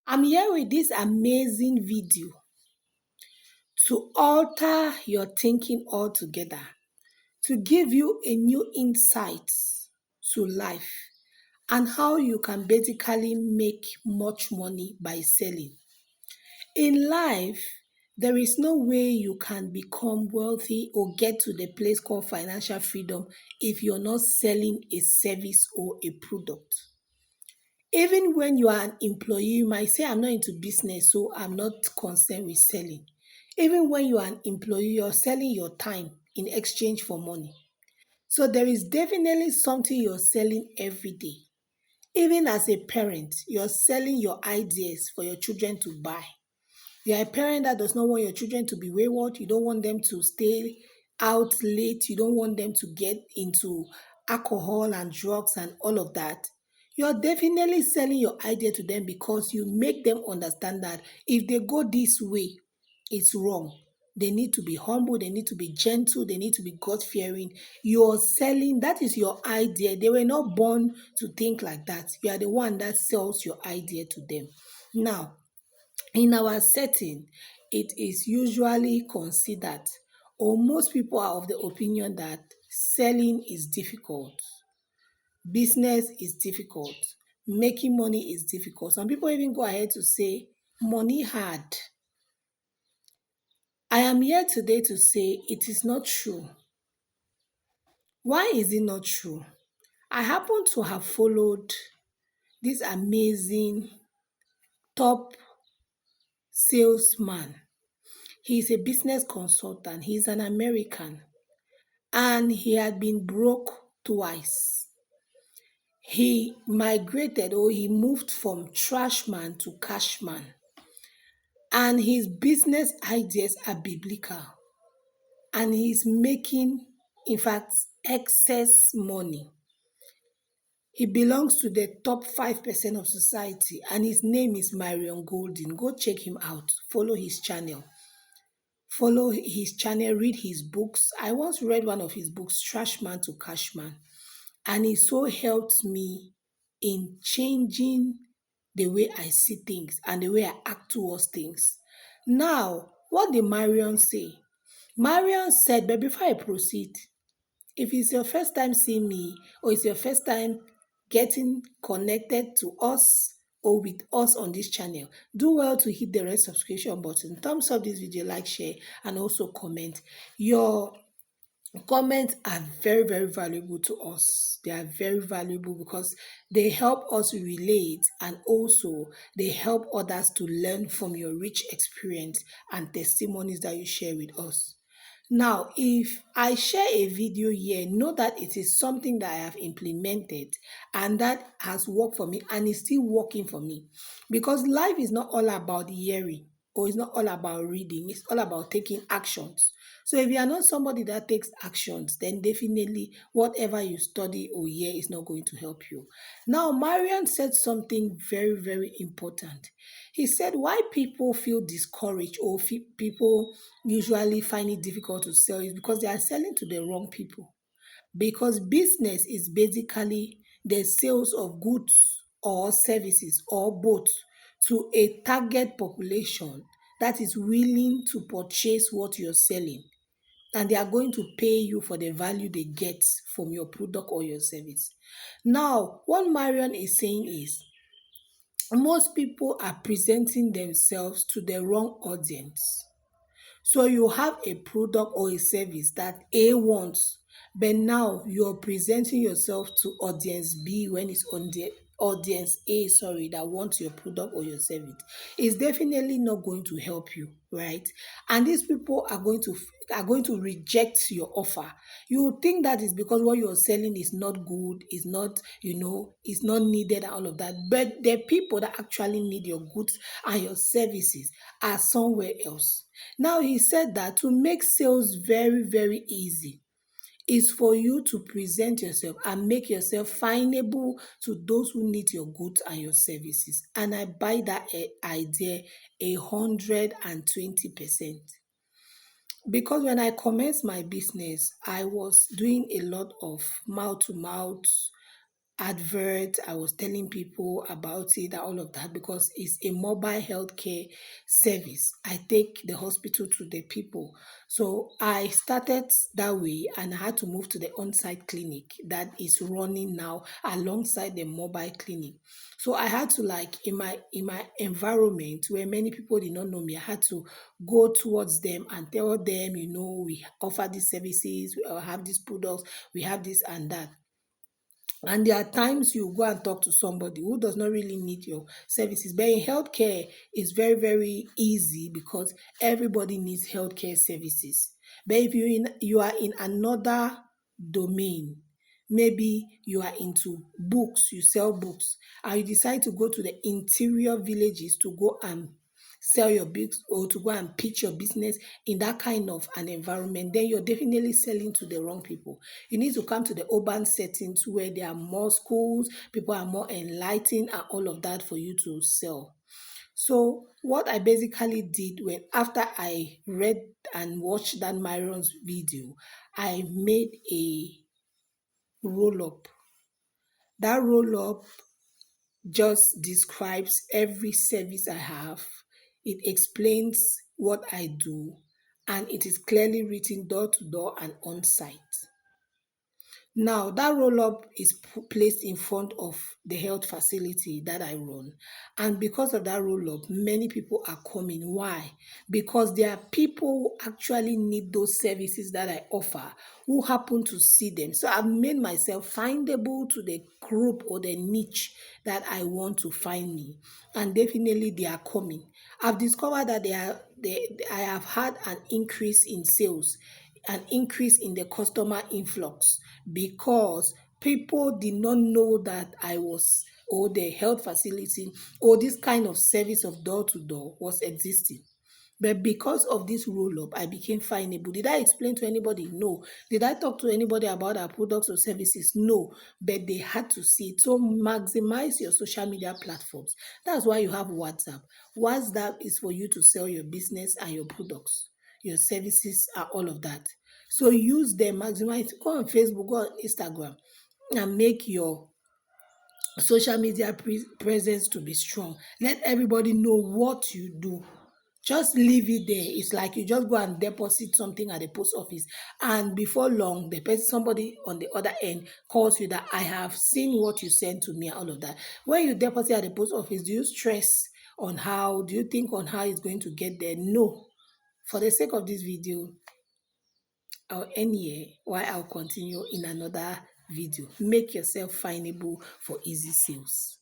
I'm here with this amazing video to alter your thinking altogether, to give you a new insight to life and how you can basically make much money by selling. In life, there is no way you can become wealthy or get to the place called financial freedom if you're not selling a service or a product. Even when you are an employee, you might say, I'm not into business, so I'm not concerned with selling. Even when you are an employee, you're selling your time in exchange for money. So there is definitely something you're selling every day. Even as a parent, you're selling your ideas for your children to buy. You are a parent that does not want your children to be wayward. You don't want them to stay out late. You don't want them to get into alcohol and drugs and all of that. You're definitely selling your idea to them because you make them understand that if they go this way, it's wrong. They need to be humble, they need to be gentle, they need to be God fearing. You're selling, that is your idea. They were not born to think like that. You are the one that sells your idea to them. Now, in our setting, it is usually considered, or most people are of the opinion that selling is difficult, business is difficult, making money is difficult. Some people even go ahead to say money hard. I am here today to say it is not true. Why is it not true? I happen to have followed this amazing top salesman. He's a business consultant, he's an American, and he had been broke twice. He migrated or he moved from trash man to cash man, and his business ideas are biblical, and he's making, in fact, excess money. He belongs to the top 5% of society, and his name is Myron Golden. Go check him out, follow his channel. Read his books. I once read one of his books, Trash Man to Cash Man, and it so helped me in changing the way I see things and the way I act towards things. Now, what did Marion say? Marion said, but before I proceed, if it's your first time seeing me or it's your first time getting connected to us or with us on this channel, do well to hit the red subscription button, thumbs up this video, like, share, and also comment. Your comments are very, very valuable to us. They are very valuable because they help us relate, and also they help others to learn from your rich experience and testimonies that you share with us. Now, if I share a video here, know that it is something that I have implemented and that has worked for me and is still working for me. Because life is not all about hearing or it's not all about reading, it's all about taking actions. So if you are not somebody that takes actions, then definitely whatever you study or hear is not going to help you. Now, Marian said something very, very important. He said why people feel discouraged or people usually find it difficult to sell is because they are selling to the wrong people. Because business is basically the sales of goods or services or both to a target population that is willing to purchase what you're selling, and they are going to pay you for the value they get from your product or your service. Now, what Marion is saying is most people are presenting themselves to the wrong audience. So you have a product or a service that A wants, but now you're presenting yourself to audience B when it's on the audience A, that wants your product or your service. It's definitely not going to help you, right? And these people are going to reject your offer. You think that is because what you're selling is not good, is not, is not needed and all of that. But the people that actually need your goods and your services are somewhere else. Now, he said that to make sales very, very easy is for you to present yourself and make yourself findable to those who need your goods and your services. And I buy that idea 120%. Because when I commenced my business, I was doing a lot of mouth to mouth advert. I was telling people about it and all of that because it's a mobile healthcare service. I take the hospital to the people. So I started that way and I had to move to the on-site clinic that is running now alongside the mobile clinic. So I had to, like, in my environment where many people did not know me, I had to go towards them and tell them, we offer these services, we have these products, we have this and that. And there are times you go and talk to somebody who does not really need your services. But in healthcare, it's very, very easy because everybody needs healthcare services. But if you are in another domain, maybe you are into books, you sell books, and you decide to go to the interior villages to go and sell your books or to go and pitch your business in that kind of an environment, then you're definitely selling to the wrong people. You need to come to the urban settings where there are more schools, people are more enlightened, and all of that for you to sell. So what I basically did, when after I read and watched that Myron's video, I made a roll up. That roll up just describes every service I have. It explains what I do, and it is clearly written door to door and on site. Now, that roll up is placed in front of the health facility that I run. And because of that roll up, many people are coming. Why? Because there are people who actually need those services that I offer who happen to see them. So I've made myself findable to the group or the niche that I want to find me. And definitely they are coming. I've discovered that I have had an increase in sales, an increase in the customer influx because people did not know that I was, or the health facility or this kind of service of door to door was existing. But because of this roll up, I became findable. Did I explain to anybody? No. Did I talk to anybody about our products or services? No. But they had to see it. So maximize your social media platforms. That's why you have WhatsApp. WhatsApp is for you to sell your business and your products, your services, and all of that. So use them, maximize. Go on Facebook, go on Instagram, and make your social media presence to be strong. Let everybody know what you do. Just leave it there. It's like you just go and deposit something at the post office, and before long, the person, somebody on the other end, calls you that I have seen what you sent to me, and all of that. When you deposit at the post office, do you stress on how? Do you think on how it's going to get there? No. For the sake of this video, I'll end here while I'll continue in another video. Make yourself findable for easy sales.